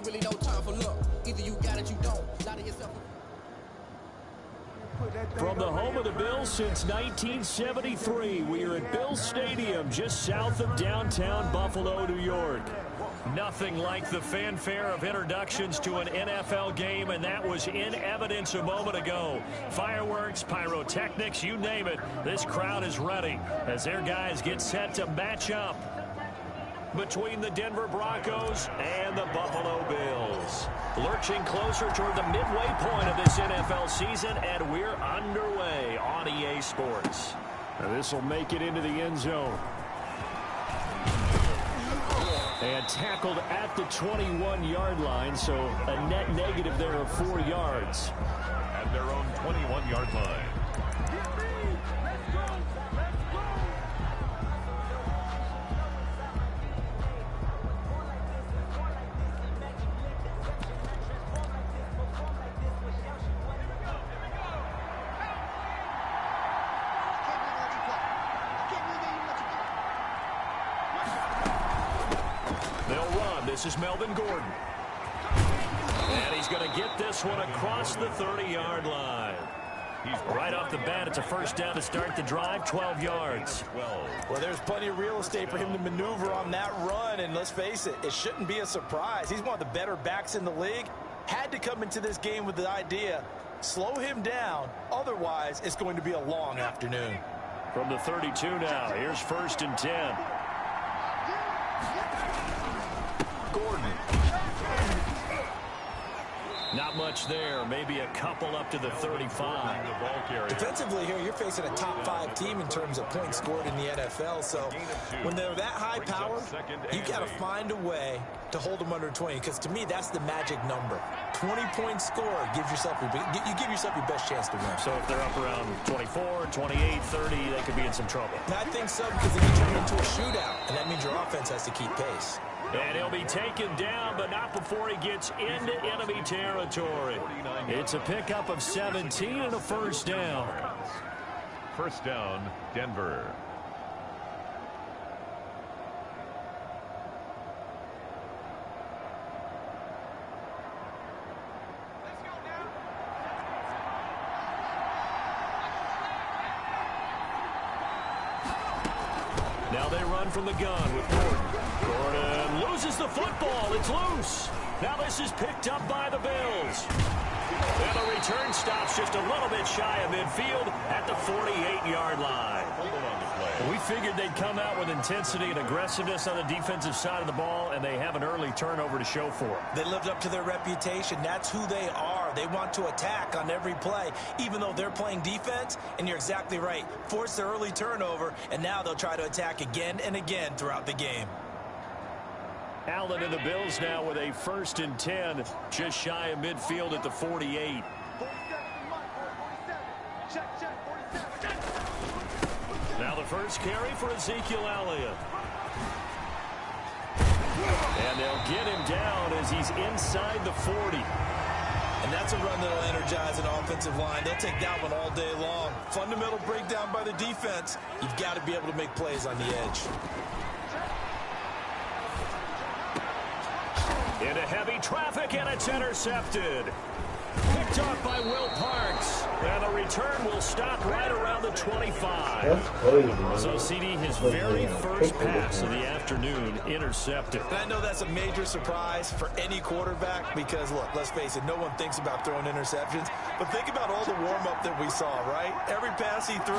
really no time for luck. Either you got it, you don't. Lie to yourself. From the home of the Bills since 1973, we are at Bills Stadium just south of downtown Buffalo, New York. Nothing like the fanfare of introductions to an NFL game, and that was in evidence a moment ago. Fireworks, pyrotechnics, you name it. This crowd is ready as their guys get set to match up between the Denver Broncos and the Buffalo Bills. Lurching closer toward the midway point of this NFL season, and we're underway on EA Sports. Now this will make it into the end zone. And tackled at the 21-yard line, so a net negative there of 4 yards. At their own 21-yard line. This is Melvin Gordon. And he's going to get this one across the 30-yard line. He's right off the bat. It's a first down to start the drive, 12 yards. Well, there's plenty of real estate for him to maneuver on that run. And let's face it, it shouldn't be a surprise. He's one of the better backs in the league. Had to come into this game with the idea, slow him down. Otherwise, it's going to be a long afternoon. From the 32 now, here's 1st and 10. Gordon. Not much there. Maybe a couple up to the 35. Defensively here, you're facing a top 5 team in terms of points scored in the NFL. So when they're that high power, you got to find a way to hold them under 20. Because to me, that's the magic number. 20 points scored gives yourself you give yourself your best chance to win. So if they're up around 24, 28, 30, they could be in some trouble. I think so, because they can turn into a shootout, and that means your offense has to keep pace. And he'll be taken down, but not before he gets into enemy territory. It's a pickup of 17 and a first down. First down, Denver. Now they run from the gun with Gordon. Gordon loses the football. It's loose. Now this is picked up by the Bills. And the return stops just a little bit shy of midfield at the 48-yard line. We figured they'd come out with intensity and aggressiveness on the defensive side of the ball, and they have an early turnover to show for it. They lived up to their reputation. That's who they are. They want to attack on every play, even though they're playing defense. And you're exactly right. Force the early turnover, and now they'll try to attack again and again throughout the game. Allen and the Bills now with a 1st and 10, just shy of midfield at the 48. Now the first carry for Ezekiel Elliott. And they'll get him down as he's inside the 40. And that's a run that'll energize an offensive line. They'll take that one all day long. Fundamental breakdown by the defense. You've got to be able to make plays on the edge. Into heavy traffic, and it's intercepted. Picked off by Will Parks. And the return will stop right around the 25. That's crazy, man. So, CD, his very first pass of the afternoon intercepted. And I know that's a major surprise for any quarterback because, look, let's face it, no one thinks about throwing interceptions. But think about all the warm-up that we saw, right? Every pass he threw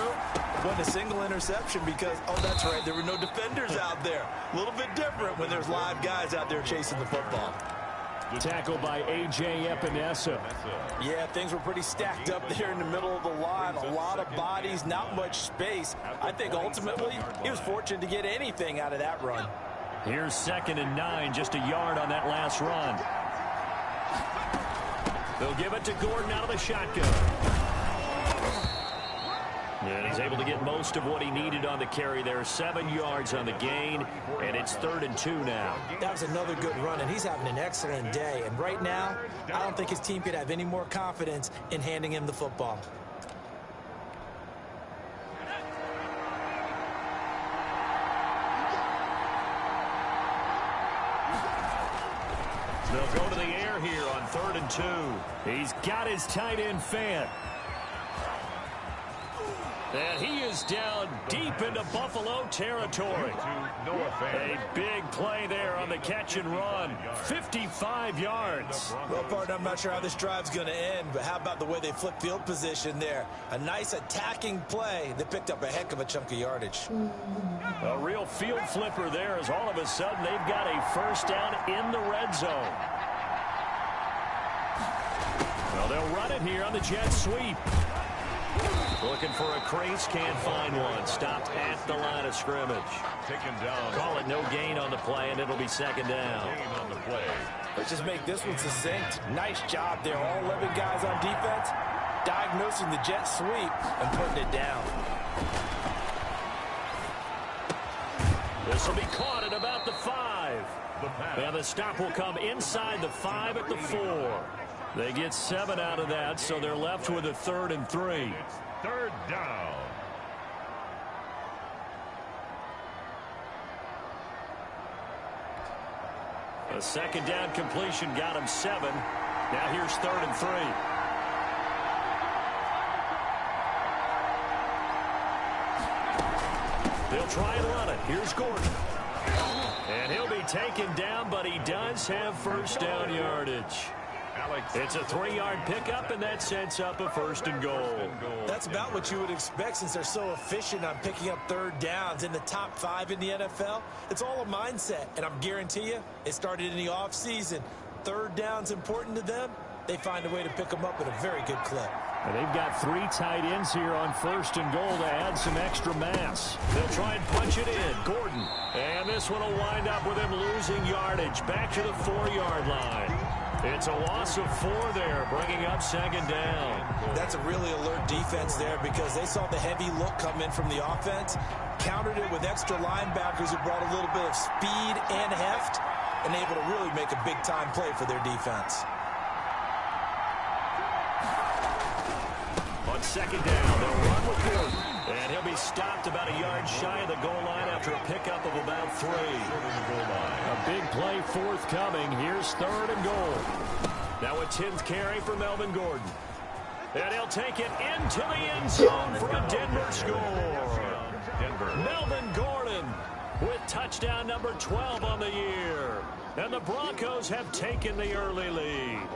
wasn't a single interception because, oh, that's right, there were no defenders out there. A little bit different when there's live guys out there chasing the football. Tackled by A.J. Epinesa. Yeah, things were pretty stacked up there in the middle of the line. A lot of bodies, not much space. I think ultimately he was fortunate to get anything out of that run. Here's 2nd and 9, just a yard on that last run. They'll give it to Gordon out of the shotgun. And he's able to get most of what he needed on the carry there. 7 yards on the gain, and it's 3rd and 2 now. That was another good run, and he's having an excellent day. And right now, I don't think his team could have any more confidence in handing him the football. They'll go to the air here on 3rd and 2. He's got his tight end Fant. And he is down deep into Buffalo territory. A big play there on the catch and run. 55 yards. Well, partner, I'm not sure how this drive's going to end, but how about the way they flip field position there? A nice attacking play. They picked up a heck of a chunk of yardage. A real field flipper there as all of a sudden they've got a first down in the red zone. Well, they'll run it here on the jet sweep. Looking for a crease, can't find one. Stopped at the line of scrimmage. Taken down. Call it no gain on the play, and it'll be 2nd down. Gain on the play. Let's just make this one succinct. Nice job there. All 11 guys on defense diagnosing the jet sweep and putting it down. This will be caught at about the 5. And the stop will come inside the 5 at the 4. They get 7 out of that, so they're left with a 3rd and 3. 3rd down. A 2nd down completion got him 7. Now here's 3rd and 3. They'll try and run it. Here's Gordon. And he'll be taken down, but he does have first down yardage. It's a 3-yard pickup, and that sets up a 1st and goal. That's about what you would expect since they're so efficient on picking up 3rd downs in the top 5 in the NFL. It's all a mindset, and I'm guarantee you it started in the offseason. 3rd down's important to them. They find a way to pick them up at a very good clip. And they've got 3 tight ends here on 1st and goal to add some extra mass. They'll try and punch it in. Gordon. And this one will wind up with him losing yardage back to the 4-yard line. It's a loss of 4 there, bringing up 2nd down. That's a really alert defense there because they saw the heavy look come in from the offense, countered it with extra linebackers who brought a little bit of speed and heft, and able to really make a big-time play for their defense. On 2nd down, they'll run with Gordon. And he'll be stopped about a yard shy of the goal line after a pickup of about 3. A big play forthcoming. Here's 3rd and goal. Now a 10th carry for Melvin Gordon. And he'll take it into the end zone for a Denver score. Melvin Gordon with touchdown number 12 on the year. And the Broncos have taken the early lead.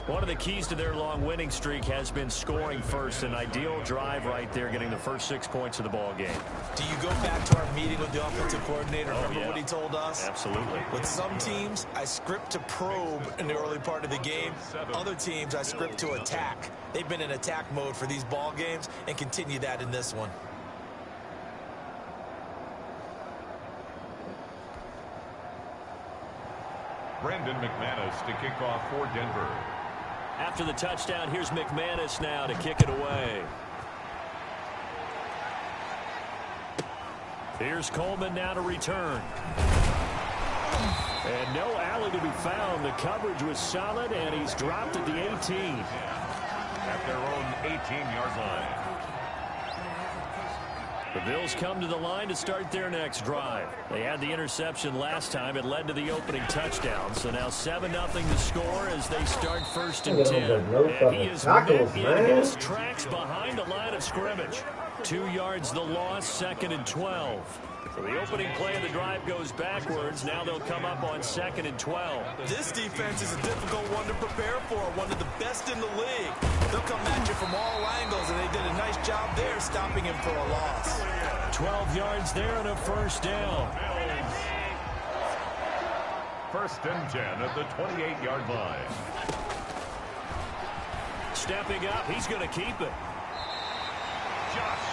One of the keys to their long winning streak has been scoring first. An ideal drive right there, getting the first 6 points of the ball game. Do you go back to our meeting with the offensive coordinator? Remember what he told us? Absolutely. With some teams, I script to probe in the early part of the game. Other teams, I script to attack. They've been in attack mode for these ball games and continue that in this one. Brandon McManus to kick off for Denver. After the touchdown, here's McManus now to kick it away. Here's Coleman now to return. And no alley to be found. The coverage was solid, and he's dropped at the 18. At their own 18-yard line. The Bills come to the line to start their next drive. They had the interception last time. It led to the opening touchdown. So now 7-0 to score as they start 1st and 10. And he is met in his tracks behind the line of scrimmage. 2 yards the loss, 2nd and 12. So the opening play of the drive goes backwards. Now they'll come up on 2nd and 12. This defense is a difficult one to prepare for, one of the best in the league. They'll come at you from all angles, and they did a nice job there stopping him for a loss. 12 yards there and a 1st down. 1st and 10 at the 28-yard line. Stepping up, he's going to keep it.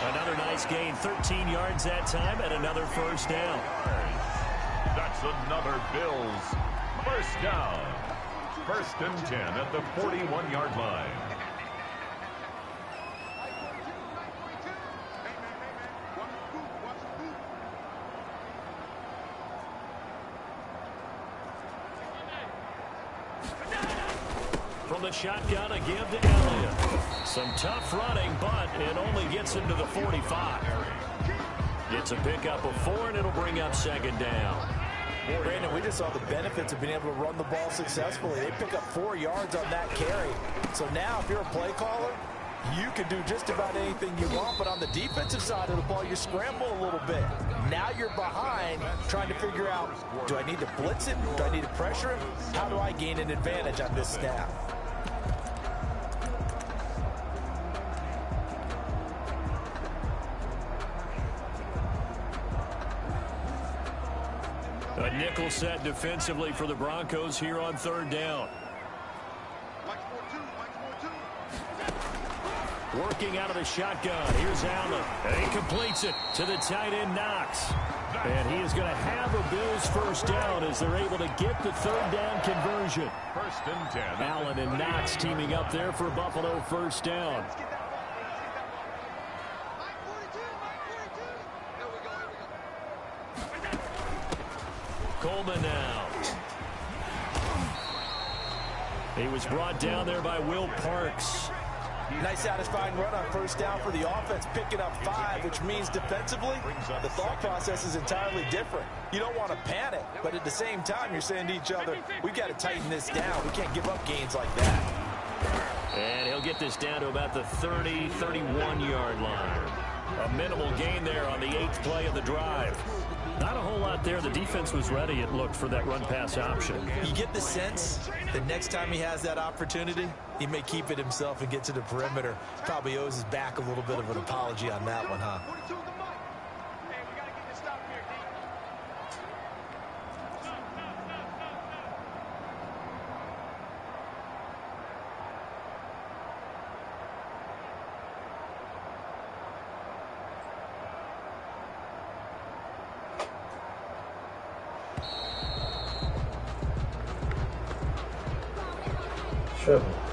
Another nice gain, 13 yards that time, and another 1st down. That's another Bills 1st down. 1st and 10 at the 41-yard line. From the shotgun, a give to Elliott. Some tough running, but it only gets him to the 45. Gets a pickup of 4, and it'll bring up 2nd down. Brandon, we just saw the benefits of being able to run the ball successfully. They pick up 4 yards on that carry. So now if you're a play caller, you can do just about anything you want, but on the defensive side of the ball, you scramble a little bit. Now you're behind, trying to figure out, do I need to blitz it? Do I need to pressure him? How do I gain an advantage on this snap? A nickel set defensively for the Broncos here on 3rd down. Working out of the shotgun. Here's Allen. And he completes it to the tight end, Knox. And he is going to have a Bills first down as they're able to get the 3rd down conversion. 1st and 10. Allen and Knox teaming up there for Buffalo first down. Coleman now. He was brought down there by Will Parks. Nice satisfying run on first down for the offense, picking up 5, which means defensively, the thought process is entirely different. You don't want to panic, but at the same time, you're saying to each other, we've got to tighten this down. We can't give up gains like that. And he'll get this down to about the 30, 31-yard line. A minimal gain there on the 8th play of the drive. Not a whole lot there. The defense was ready, it looked, for that run-pass option. You get the sense that next time he has that opportunity, he may keep it himself and get to the perimeter. Probably owes his back a little bit of an apology on that one, huh?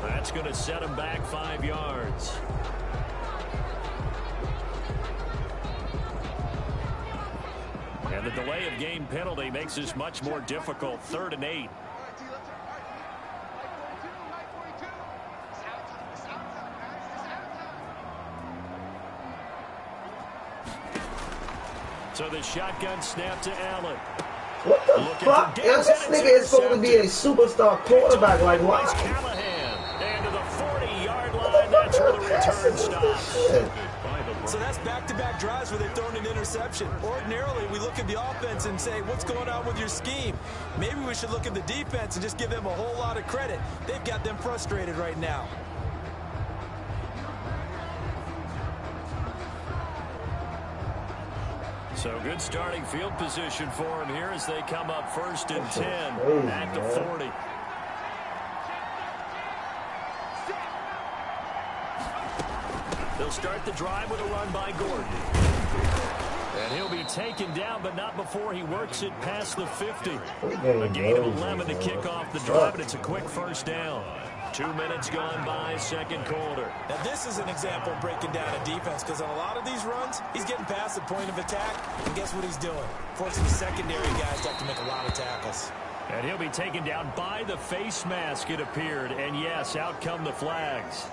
That's going to set him back 5 yards. And the delay of game penalty makes this much more difficult. 3rd and 8. So the shotgun snap to Allen. What the fuck? Yo, this nigga is supposed to be a superstar quarterback. Like, why? And to the 40-yard line, that's where the return stops. So that's back-to-back drives where they've thrown an interception. Ordinarily, we look at the offense and say, what's going on with your scheme? Maybe we should look at the defense and just give them a whole lot of credit. They've got them frustrated right now. So good starting field position for him here as they come up 1st and 10 at the 40. They'll start the drive with a run by Gordon. And he'll be taken down, but not before he works it past the 50. A gain of 11 to kick off the drive, and it's a quick first down. 2 minutes gone by, 2nd quarter. Now, this is an example of breaking down a defense, because on a lot of these runs, he's getting past the point of attack, and guess what he's doing? Forcing the secondary guys to have to make a lot of tackles. And he'll be taken down by the face mask, it appeared. And, yes, out come the flags.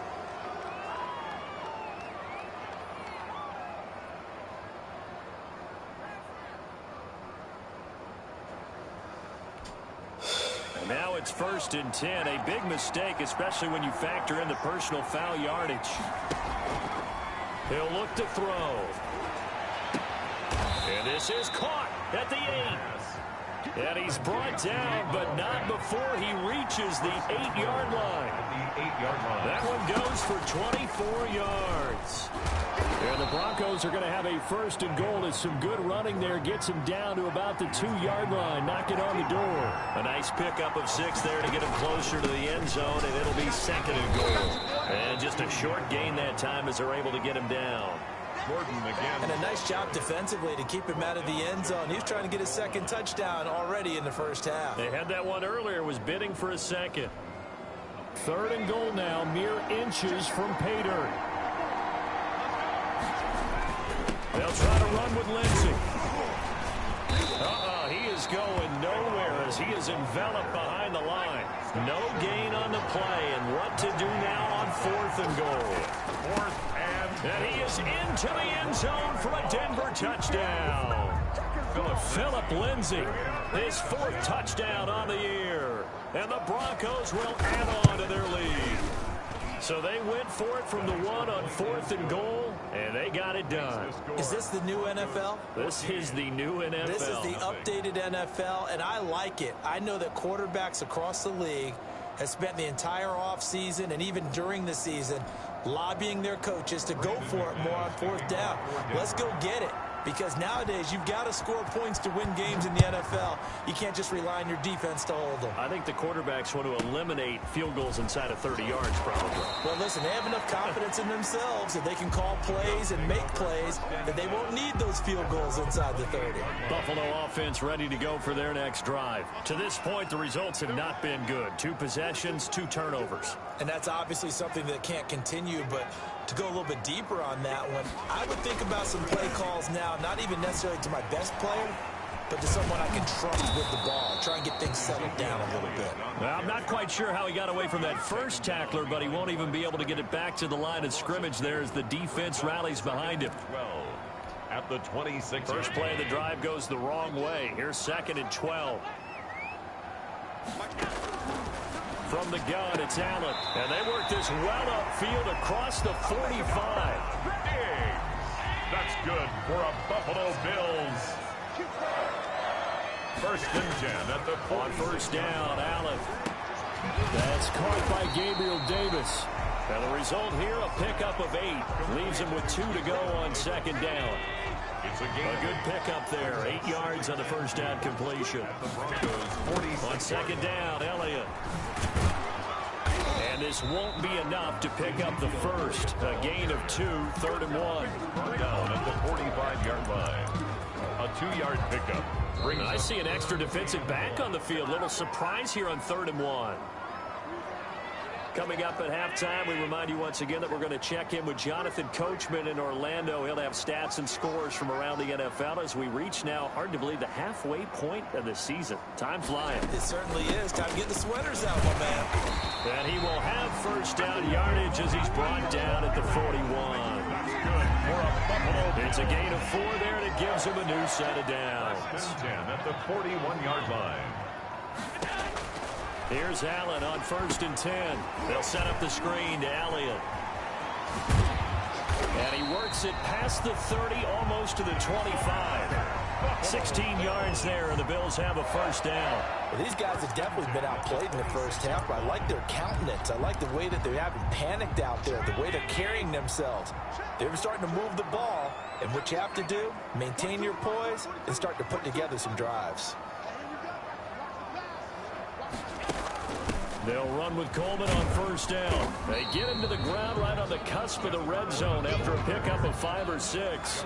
Now it's 1st and 10. A big mistake, especially when you factor in the personal foul yardage. He'll look to throw. And this is caught at the 8. And he's brought down, but not before he reaches the 8-yard line. That one goes for 24 yards. And the Broncos are going to have a 1st and goal as some good running there gets him down to about the 2-yard line, knocking on the door. A nice pickup of 6 there to get him closer to the end zone, and it'll be 2nd and goal. And just a short gain that time as they're able to get him down. Gordon again. And a nice job defensively to keep him out of the end zone. He was trying to get his 2nd touchdown already in the first half. They had that one earlier, was bidding for a 2nd. 3rd and goal now, mere inches from pay dirt. They'll try to run with Lindsey. He is going nowhere as he is enveloped behind the line. No gain on the play, and what to do now on 4th and goal. 4th and he is into the end zone for a Denver touchdown. Philip Lindsay His 4th touchdown on the year. And the Broncos will add on to their lead. So they went for it from the 1 on 4th and goal, and they got it done. Is this the new NFL? This is the new NFL. This is the updated NFL, and I like it. I know that quarterbacks across the league have spent the entire offseason and even during the season lobbying their coaches to go for it more on 4th down. Let's go get it. Because nowadays, you've got to score points to win games in the NFL. You can't just rely on your defense to hold them. I think the quarterbacks want to eliminate field goals inside of 30 yards, probably. Well, listen, they have enough confidence in themselves that they can call plays and make plays that they won't need those field goals inside the 30. Buffalo offense ready to go for their next drive. To this point, the results have not been good. 2 possessions, 2 turnovers. And that's obviously something that can't continue, but to go a little bit deeper on that one, I would think about some play calls now, not even necessarily to my best player, but to someone I can trust with the ball. Try and get things settled down a little bit. Well, I'm not quite sure how he got away from that first tackler, but he won't even be able to get it back to the line of scrimmage there as the defense rallies behind him. 12 at the 26. First play of the drive goes the wrong way. Here's 2nd and 12. From the gun, it's Allen. And they work this well upfield across the 45. That's good for a Buffalo Bills. 1st and 10 at the 40. On 1st down, Allen. That's caught by Gabriel Davis. And the result here, a pickup of 8. Leaves him with 2 to go on 2nd down. It's A good pickup there. 8 yards on the 1st down completion. On 2nd down, Elliott. And this won't be enough to pick up the 1st. A gain of 2, 3rd and 1. Down at the 45-yard line. A 2-yard pickup. I see an extra defensive back on the field. Little surprise here on 3rd and 1. Coming up at halftime, we remind you once again that we're going to check in with Jonathan Coachman in Orlando. He'll have stats and scores from around the NFL as we reach now, hard to believe, the halfway point of the season. Time flying. It certainly is. Time to get the sweaters out, my man. And he will have 1st down yardage as he's brought down at the 41. It's a gain of 4 there, and it gives him a new set of downs. 10 at the 41-yard line. Here's Allen on 1st and 10. They'll set up the screen to Elliott. And he works it past the 30, almost to the 25. 16 yards there, and the Bills have a 1st down. Well, these guys have definitely been outplayed in the 1st half, but I like their countenance. I like the way that they haven't panicked out there, the way they're carrying themselves. They're starting to move the ball, and what you have to do, maintain your poise and start to put together some drives. They'll run with Coleman on 1st down. They get him to the ground right on the cusp of the red zone after a pickup of 5 or 6.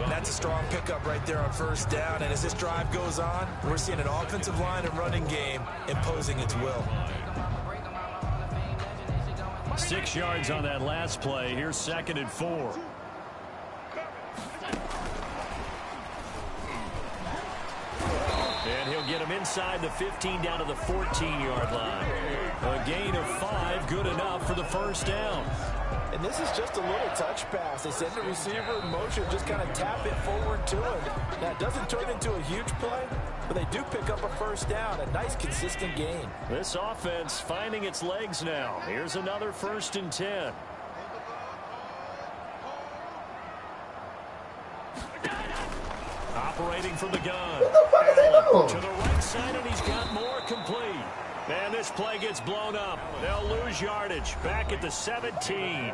That's a strong pickup right there on 1st down. And as this drive goes on, we're seeing an offensive line and running game imposing its will. 6 yards on that last play. Here's 2nd and 4. And he'll get him inside the 15 down to the 14-yard line. A gain of 5, good enough for the 1st down. And this is just a little touch pass. They send the receiver in motion, just kind of tap it forward to him. Now, it doesn't turn into a huge play, but they do pick up a 1st down, a nice, consistent gain. This offense finding its legs now. Here's another 1st and 10. Operating from the gun. To the right side, and he's got more complete. And this play gets blown up. They'll lose yardage back at the 17.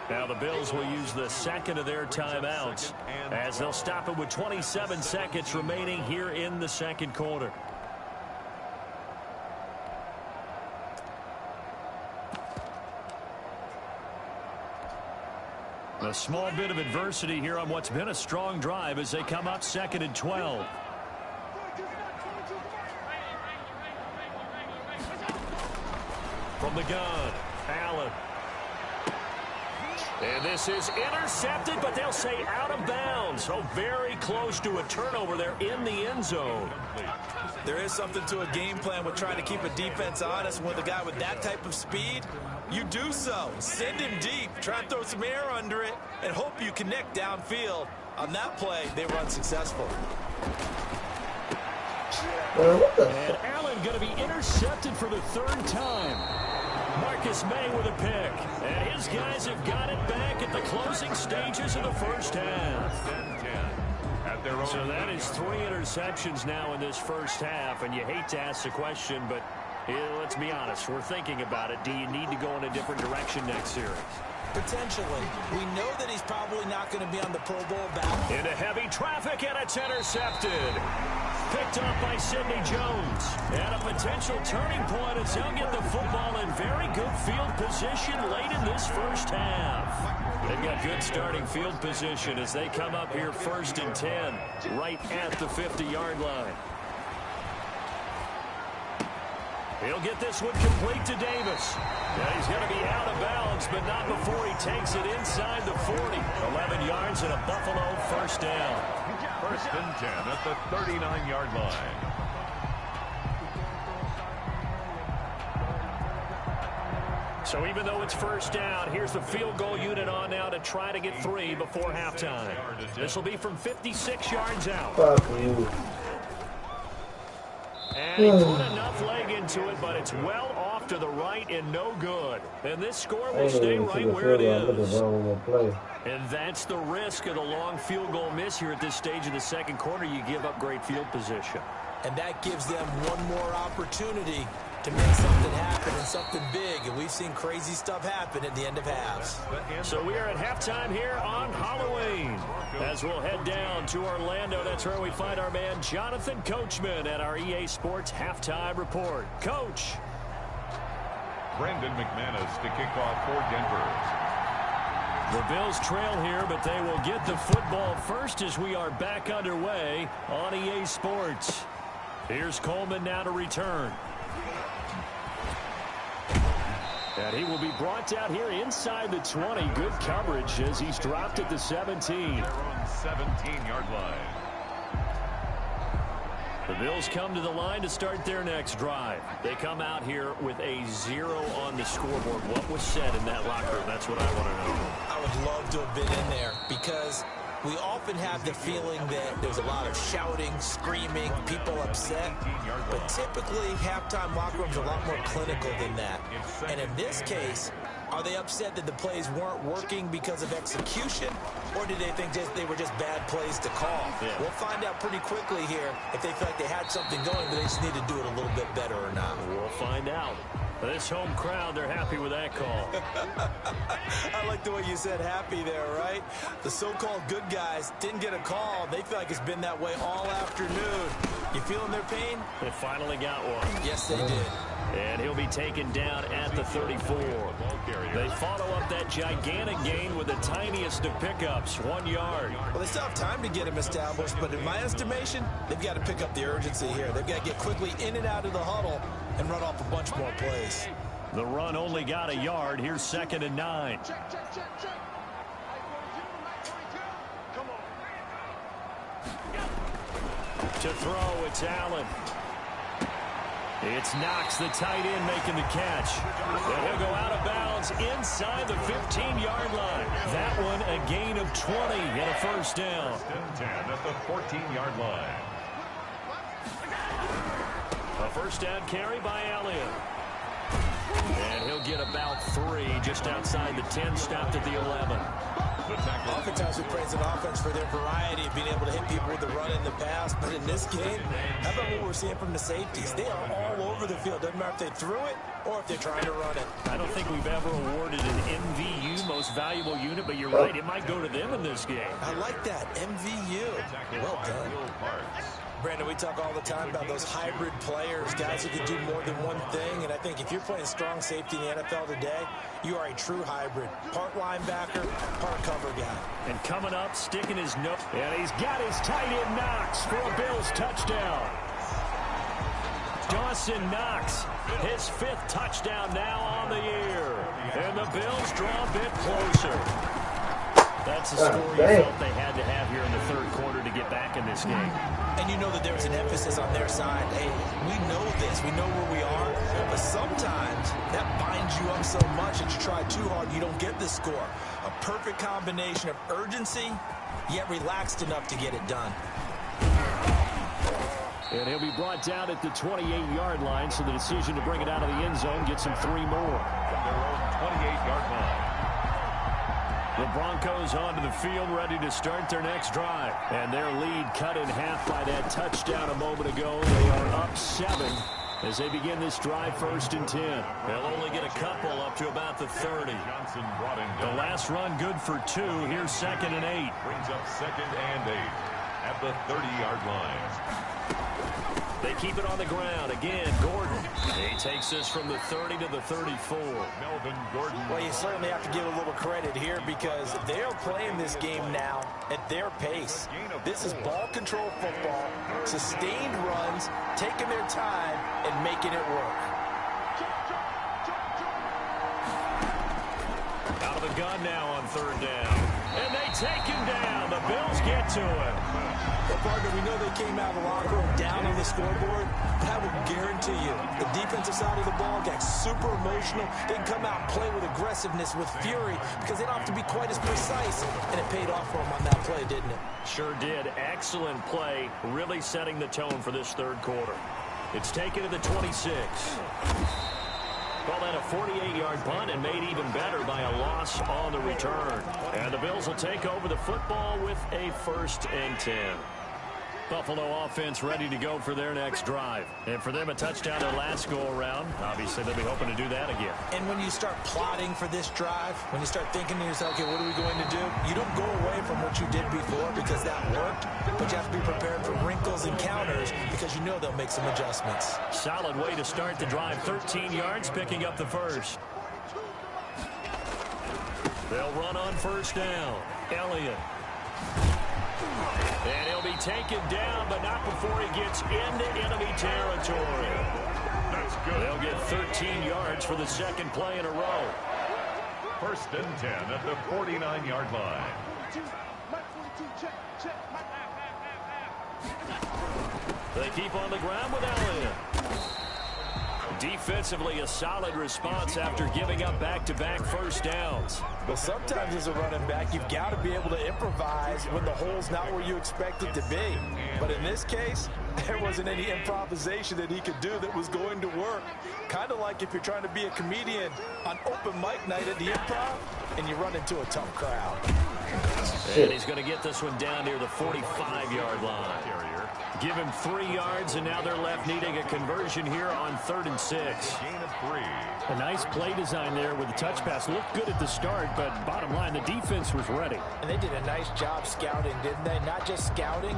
Now the Bills will use the 2nd of their timeouts as they'll stop it with 27 seconds remaining here in the 2nd quarter. A small bit of adversity here on what's been a strong drive as they come up 2nd and 12. From the gun, Allen. And this is intercepted, but they'll say out of bounds. So very close to a turnover there in the end zone. There is something to a game plan with trying to keep a defense honest. With a guy with that type of speed, you do so. Send him deep, try and throw some air under it, and hope you connect downfield. On that play, they were unsuccessful. What the And fuck? Allen going to be intercepted for the third time. Marcus May with a pick. And his guys have got it back at the closing stages of the first half. So that is 3 interceptions now in this first half. And you hate to ask the question, but let's be honest. We're thinking about it. Do you need to go in a different direction next series? Potentially. We know that he's probably not going to be on the Pro Bowl ballot. Into heavy traffic, and it's intercepted. Picked up by Sidney Jones. And a potential turning point as he'll get the football in very good field position late in this first half. They've got good starting field position as they come up here 1st and 10, right at the 50-yard line. He'll get this one complete to Davis. Yeah, he's going to be out of bounds, but not before he takes it inside the 40. 11 yards and a Buffalo first down. 1st and 10 at the 39-yard line. So even though it's first down, here's the field goal unit on now to try to get 3 before halftime. This will be from 56 yards out. Fuck you. And he put enough leg into it, but it's well off to the right and no good. And this score will stay right where it is. And that's the risk of the long field goal miss here at this stage of the second quarter. You give up great field position. And that gives them one more opportunity to make something happen and something big. And we've seen crazy stuff happen at the end of halves. So we are at halftime here on Halloween. As we'll head down to Orlando, that's where we find our man Jonathan Coachman at our EA Sports Halftime Report. Coach. Brendan McManus to kick off for Denver. The Bills trail here, but they will get the football first as we are back underway on EA Sports. Here's Coleman now to return. And he will be brought down here inside the 20. Good coverage as he's dropped at the 17. They're on 17-yard line. The Bills come to the line to start their next drive. They come out here with a 0 on the scoreboard. What was said in that locker room? That's what I want to know. I would love to have been in there because we often have the feeling that there's a lot of shouting, screaming, people upset. But typically, halftime locker rooms are a lot more clinical than that. And in this case, are they upset that the plays weren't working because of execution? Or did they think they were just bad plays to call? Yeah. We'll find out pretty quickly here if they feel like they had something going, but they just need to do it a little bit better or not. We'll find out. This home crowd, they're happy with that call. I like the way you said happy there, right? The so-called good guys didn't get a call. They feel like it's been that way all afternoon. You feeling their pain? They finally got one. Yes, they did. And he'll be taken down at the 34. They follow up that gigantic gain with the tiniest of pickups, 1 yard. Well, they still have time to get him established, but in my estimation, they've got to pick up the urgency here. They've got to get quickly in and out of the huddle and run off a bunch more plays. The run only got a yard. Here's 2nd and 9. To throw, it's Allen. It's Knox, the tight end, making the catch. And he'll go out of bounds inside the 15-yard line. That one a gain of 20 and a first down. 10 at the 14-yard line. A first down carry by Elliott. And he'll get about 3 just outside the 10, stopped at the 11. Oftentimes we praise an offense for their variety of being able to hit people with the run in the pass, but in this game, how about what we're seeing from the safeties? They are all over the field. Doesn't matter if they threw it or if they're trying to run it. I don't think we've ever awarded an MVU, most valuable unit, but you're right, it might go to them in this game. I like that, MVU. Well done. Brandon, we talk all the time about those hybrid players, guys who can do more than one thing, and I think if you're playing strong safety in the NFL today, you are a true hybrid. Part linebacker, part cover guy. And coming up, sticking his nose, and he's got his tight end Knox for a Bills touchdown. Dawson Knox, his 5th touchdown now on the year. And the Bills draw a bit closer. That's the score you felt they had to have here in the third quarter to get back in this game. And you know that there's an emphasis on their side. Hey, we know this. We know where we are. But sometimes that binds you up so much that you try too hard, you don't get the score. A perfect combination of urgency, yet relaxed enough to get it done. And he'll be brought down at the 28-yard line, so the decision to bring it out of the end zone gets him 3 more. From their own 28-yard line. The Broncos onto the field, ready to start their next drive. And their lead cut in half by that touchdown a moment ago. They are up 7 as they begin this drive, 1st and 10. They'll only get a couple up to about the 30. Johnson brought him The down. last run good for 2. Here's 2nd and 8. Brings up 2nd and 8 at the 30-yard line. They keep it on the ground. Again, Gordon. He takes this from the 30 to the 34. Melvin Gordon. Well, you certainly have to give a little credit here because they're playing this game now at their pace. This is ball control football, sustained runs, taking their time, and making it work. Out of the gun now on 3rd down. And they take him down. The Bills get to him. Well, partner, we know they came out of the locker room down on the scoreboard, but I would guarantee you the defensive side of the ball got super emotional. They can come out and play with aggressiveness, with fury, because they don't have to be quite as precise, and it paid off for them on that play, didn't it? Sure did. Excellent play, really setting the tone for this 3rd quarter. It's taken to the 26. Call that a 48-yard punt and made even better by a loss on the return. And the Bills will take over the football with a 1st and 10. Buffalo offense ready to go for their next drive. And for them, a touchdown their last go-around. Obviously, they'll be hoping to do that again. And when you start plotting for this drive, when you start thinking to yourself, okay, what are we going to do? You don't go away from what you did before because that worked, but you have to be prepared for wrinkles and counters because you know they'll make some adjustments. Solid way to start the drive. 13 yards, picking up the 1st. They'll run on 1st down. Elliott. And he'll be taken down, but not before he gets into enemy territory. That's good. They'll get 13 yards for the 2nd play in a row. 1st and 10 at the 49-yard line. They keep on the ground with Elliott. Defensively, a solid response after giving up back-to-back 1st downs. Well, sometimes as a running back, you've got to be able to improvise when the hole's not where you expect it to be. But in this case, there wasn't any improvisation that he could do that was going to work. Kind of like if you're trying to be a comedian on open mic night at the Improv and you run into a tough crowd. And he's going to get this one down near the 45-yard line. Give him 3 yards, and now they're left needing a conversion here on 3rd and 6. Gain of 3. A nice play design there with the touch pass. Looked good at the start, but bottom line, the defense was ready. And they did a nice job scouting, didn't they? Not just scouting,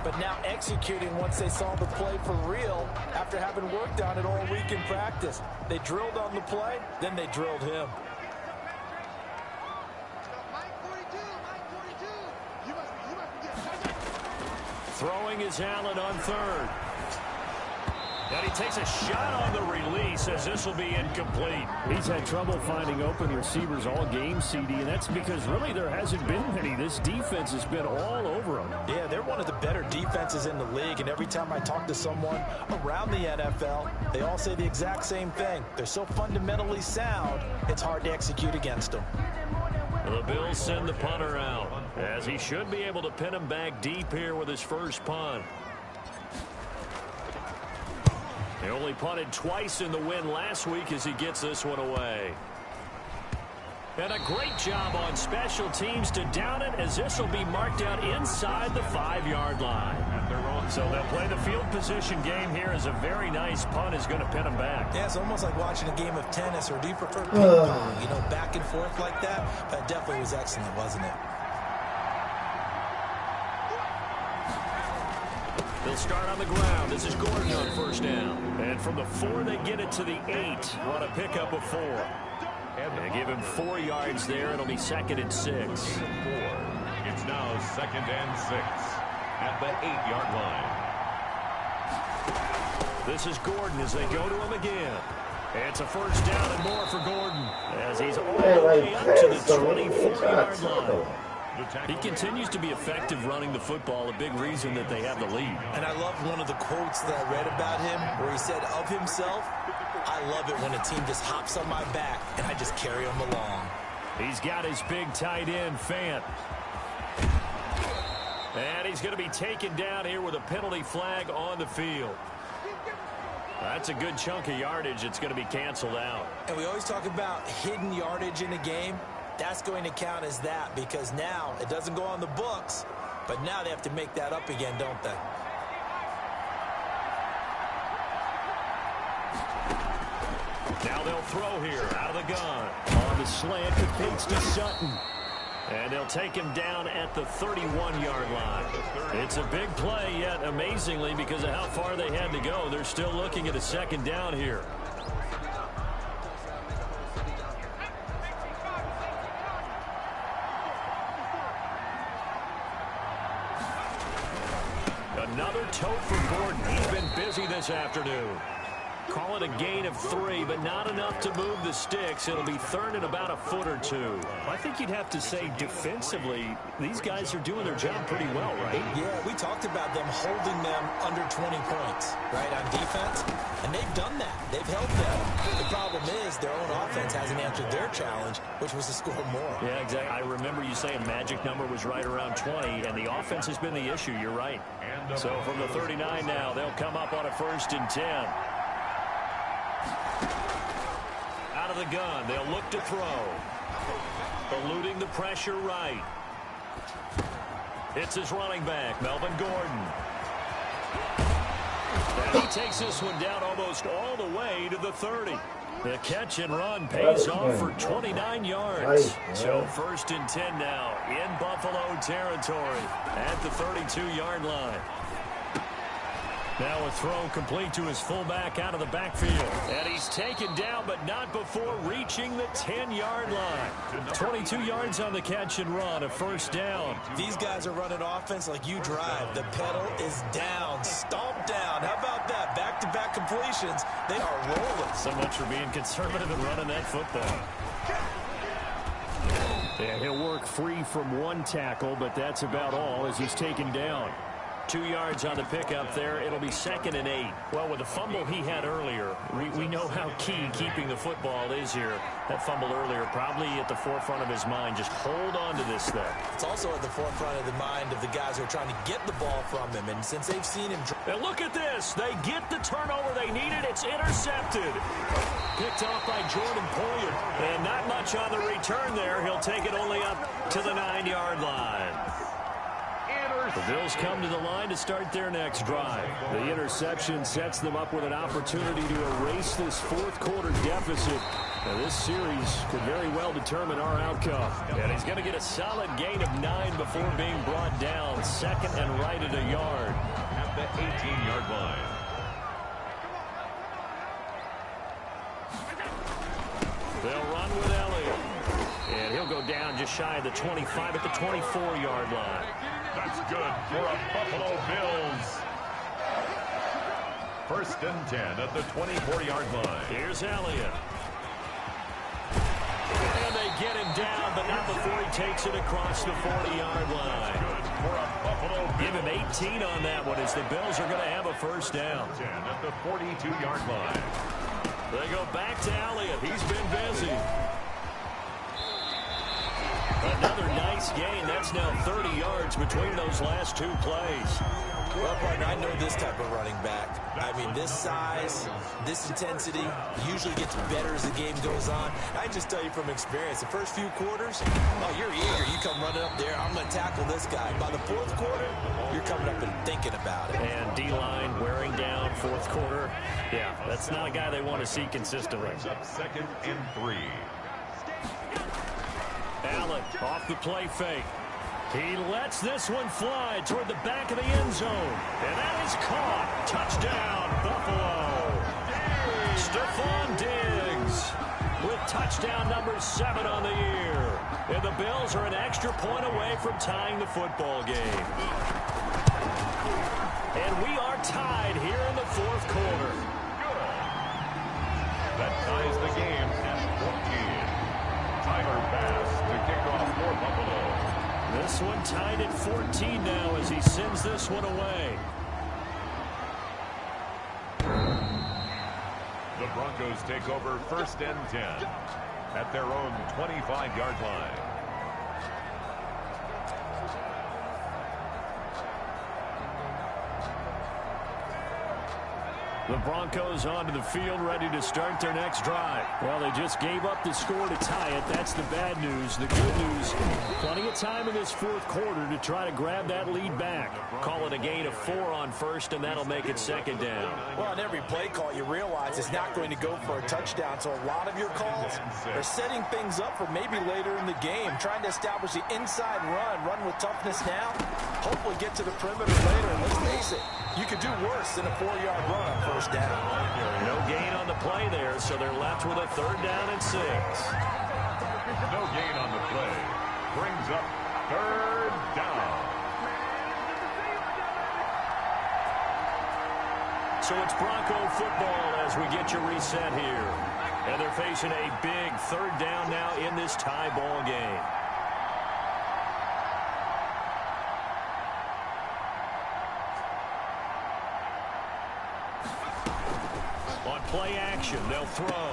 but now executing once they saw the play for real after having worked on it all week in practice. They drilled on the play, then they drilled him. Throwing is Allen on 3rd. And he takes a shot on the release as this will be incomplete. He's had trouble finding open receivers all game, CD, and that's because really there hasn't been many. This defense has been all over them. Yeah, they're one of the better defenses in the league, and every time I talk to someone around the NFL, they all say the exact same thing. They're so fundamentally sound, it's hard to execute against them. The Bills send the punter out, as he should be able to pin him back deep here with his 1st punt. He only punted twice in the win last week as he gets this one away. And a great job on special teams to down it, as this will be marked out inside the 5-yard line. So they'll play the field position game here, as a very nice punt is going to pin them back. Yeah, it's almost like watching a game of tennis, or do you prefer ping pong? You know, back and forth like that? That definitely was excellent, wasn't it? They'll start on the ground. This is Gordon on 1st down. And from the 4, they get it to the 8 on a pickup of 4. They give him 4 yards there. It'll be 2nd and 6. It's now 2nd and 6 at the 8-yard line. This is Gordon as they go to him again. It's a 1st down and more for Gordon, as he's all the way up to the 24-yard line. He continues to be effective running the football, a big reason that they have the lead. And I love one of the quotes that I read about him where he said of himself, "I love it when a team just hops on my back and I just carry them along." He's got his big tight end, Fant. And he's going to be taken down here with a penalty flag on the field. That's a good chunk of yardage. It's going to be canceled out. And we always talk about hidden yardage in a game. That's going to count as that because now it doesn't go on the books, but now they have to make that up again, don't they? Now they'll throw here out of the gun. On the slant, completes to Sutton. And they'll take him down at the 31-yard line. It's a big play, yet amazingly, because of how far they had to go, they're still looking at a second down here. Another tote for Gordon. He's been busy this afternoon. Call it a gain of 3, but not enough to move the sticks. It'll be third and about a foot or two. I think you'd have to say defensively, these guys are doing their job pretty well, right? Yeah, we talked about them holding them under 20 points, right, on defense. And they've done that. They've held them. The problem is their own offense hasn't answered their challenge, which was to score more. Yeah, exactly. I remember you saying magic number was right around 20, and the offense has been the issue. You're right. So from the 39 now, they'll come up on a 1st and 10. Out of the gun, they'll look to throw. Eluding the pressure right. It's his running back, Melvin Gordon. And he takes this one down almost all the way to the 30. The catch and run pays off for 29 yards. So 1st and 10 now in Buffalo territory at the 32-yard line. Now a throw complete to his fullback out of the backfield. And he's taken down, but not before reaching the 10-yard line. 22 yards on the catch and run, a 1st down. These guys are running offense like you drive. The pedal is down, stomp down. How about that? Back-to-back completions. They are rolling. So much for being conservative and running that football. Yeah, he'll work free from one tackle, but that's about all as he's taken down. 2 yards on the pickup there. It'll be 2nd and 8. Well, with the fumble he had earlier, we know how key keeping the football is here. That fumble earlier probably at the forefront of his mind. Just hold on to this thing. It's also at the forefront of the mind of the guys who are trying to get the ball from him. And since they've seen him... And look at this. They get the turnover they needed. It's intercepted. Picked off by Jordan Poyer. And not much on the return there. He'll take it only up to the 9-yard line. The Bills come to the line to start their next drive. The interception sets them up with an opportunity to erase this 4th quarter deficit. Now, this series could very well determine our outcome. And he's going to get a solid gain of 9 before being brought down. 2nd and right at a yard. At the 18-yard line. They'll run with Elliott. And he'll go down just shy of the 25 at the 24-yard line. That's good for a Buffalo Bills. 1st and 10 at the 24-yard line. Here's Elliott. And they get him down, but not before he takes it across the 40-yard line. Good for a Buffalo Bills. Give him 18 on that one as the Bills are going to have a 1st down. 10 at the 42-yard line. They go back to Elliott. He's been busy. Another nice gain. That's now 30 yards between those last 2 plays. Well, partner, I know this type of running back. I mean, this size, this intensity usually gets better as the game goes on. I just tell you from experience, the first few quarters, oh, you're eager. You come running up there, I'm going to tackle this guy. By the 4th quarter, you're coming up and thinking about it. And D-line wearing down 4th quarter. Yeah, that's not a guy they want to see consistently. Up 2nd and 3. Allen off the play fake. He lets this one fly toward the back of the end zone. And that is caught. Touchdown, Buffalo. Stephon Diggs with touchdown number 7 on the year. And the Bills are an extra point away from tying the football game. And we are tied here in the 4th quarter. Good. That ties the game at 14. Tyler Bass to kick off for Buffalo. This one tied at 14 now as he sends this one away. The Broncos take over 1st and 10 at their own 25-yard line. The Broncos onto the field, ready to start their next drive. Well, they just gave up the score to tie it. That's the bad news. The good news, plenty of time in this fourth quarter to try to grab that lead back. Call it a gain of 4 on first, and that'll make it second down. Well, on every play call, you realize it's not going to go for a touchdown. So a lot of your calls are setting things up for maybe later in the game, trying to establish the inside run with toughness now, hopefully get to the perimeter later. And let's face it, you could do worse than a 4-yard run on first down. No gain on the play there, so they're left with a 3rd down and 6. No gain on the play. Brings up 3rd down. So it's Bronco football as we get you reset here. And they're facing a big 3rd down now in this tie ball game. On play action, they'll throw.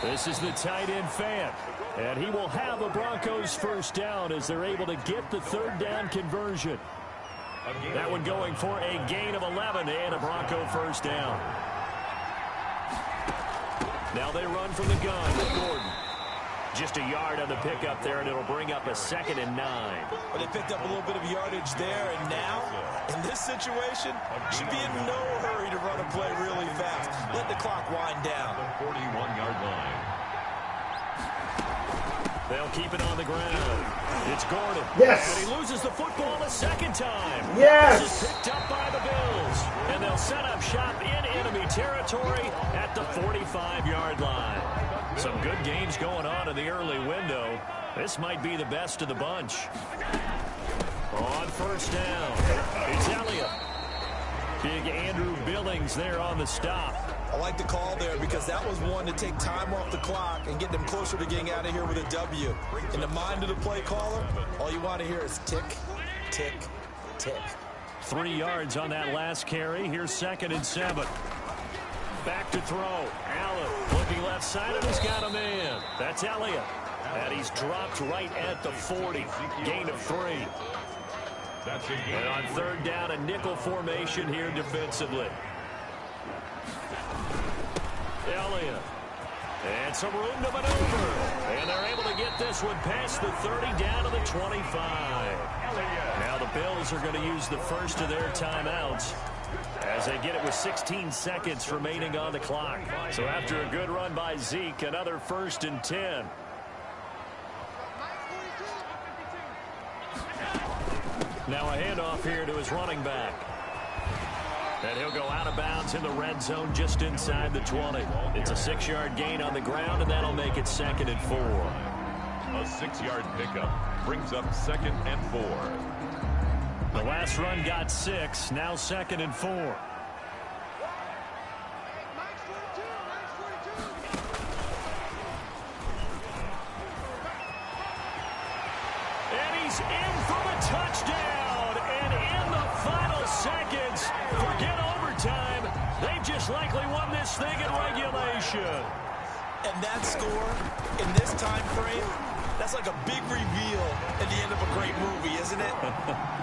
This is the tight end Fant. And he will have a Broncos first down as they're able to get the 3rd down conversion. That one going for a gain of 11 and a Bronco first down. Now they run from the gun with Gordon. Just a yard on the pickup there, and it'll bring up a 2nd and 9. Well, they picked up a little bit of yardage there, and now, in this situation, should be in no hurry to run a play really fast. Let the clock wind down. 41-yard line. They'll keep it on the ground. It's Gordon. Yes. And he loses the football a second time. Yes. This is picked up by the Bills. And they'll set up shop in enemy territory at the 45-yard line. Some good games going on in the early window. This might be the best of the bunch. On first down, it's Elliott. Big Andrew Billings there on the stop. I like the call there because that was one to take time off the clock and get them closer to getting out of here with a W. In the mind of the play caller, all you want to hear is tick, tick, tick. 3 yards on that last carry. Here's 2nd and 7. Back to throw. Allen looking left side, and he's got a man. That's Elliott. And he's dropped right at the 40. Gain of 3. And on 3rd down, a nickel formation here defensively. Elliott. And some room to maneuver. And they're able to get this one past the 30 down to the 25. Now the Bills are going to use the first of their timeouts as they get it with 16 seconds remaining on the clock. So after a good run by Zeke, another 1st and 10. Now a handoff here to his running back. And he'll go out of bounds in the red zone just inside the 20. It's a 6-yard gain on the ground, and that'll make it 2nd and 4. A 6-yard pickup brings up 2nd and 4. The last run got 6, now 2nd and 4. And he's in for the touchdown. And in the final seconds, forget overtime. They've just likely won this thing in regulation. And that score in this time frame, that's like a big reveal at the end of a great movie, isn't it?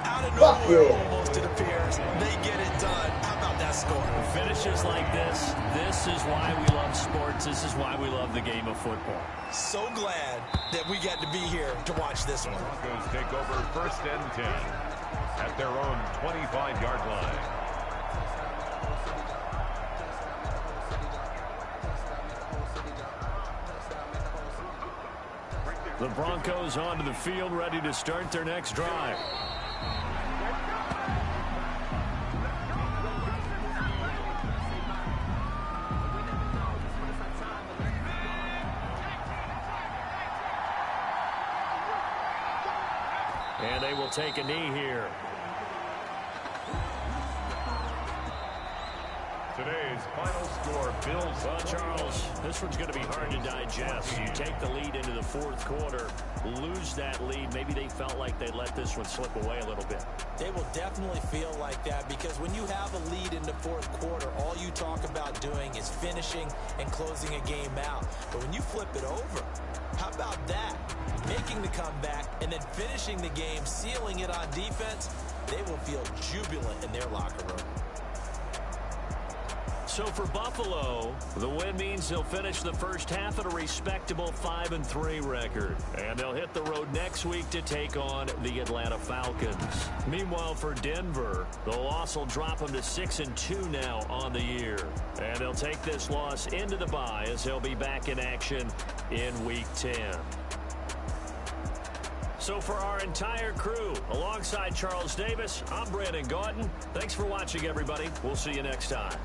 Out of nowhere, almost it appears. They get it done. How about that score? Finishes like this. This is why we love sports. This is why we love the game of football. So glad that we got to be here to watch this one. Broncos take over 1st and 10 at their own 25-yard line. The Broncos onto the field, ready to start their next drive. And they will take a knee here. Today's final score, Bills. Well, Charles, this one's going to be hard to digest. You take the lead into the 4th quarter, lose that lead. Maybe they felt like they let this one slip away a little bit. They will definitely feel like that because when you have a lead in the 4th quarter, all you talk about doing is finishing and closing a game out. But when you flip it over, how about that? Making the comeback and then finishing the game, sealing it on defense, they will feel jubilant in their locker room. So for Buffalo, the win means they'll finish the first half at a respectable 5-3 record. And they'll hit the road next week to take on the Atlanta Falcons. Meanwhile, for Denver, the loss will drop them to 6-2 now on the year. And they'll take this loss into the bye as they'll be back in action in Week 10. So for our entire crew, alongside Charles Davis, I'm Brandon Gaudin. Thanks for watching, everybody. We'll see you next time.